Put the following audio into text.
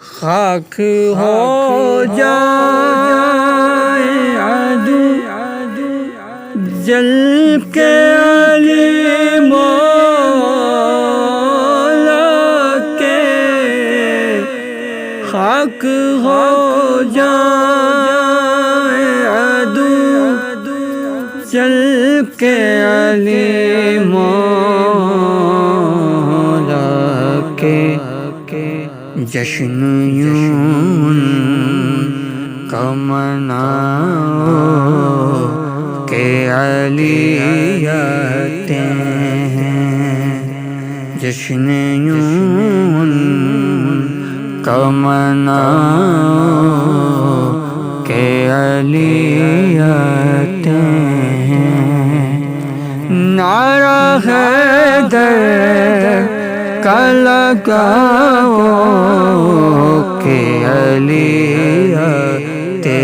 خاک ہو جائے عدو جل کے علی مولا کے، خاک ہو جائے عدو جل کے علی مولا کے، جشن یوں کا مناؤ کہ علی آتے ہیں، جشن یوں کا مناؤ کہ علی آتے ہیں، نعرہ حیدر کا لگاؤ کہ علی آتے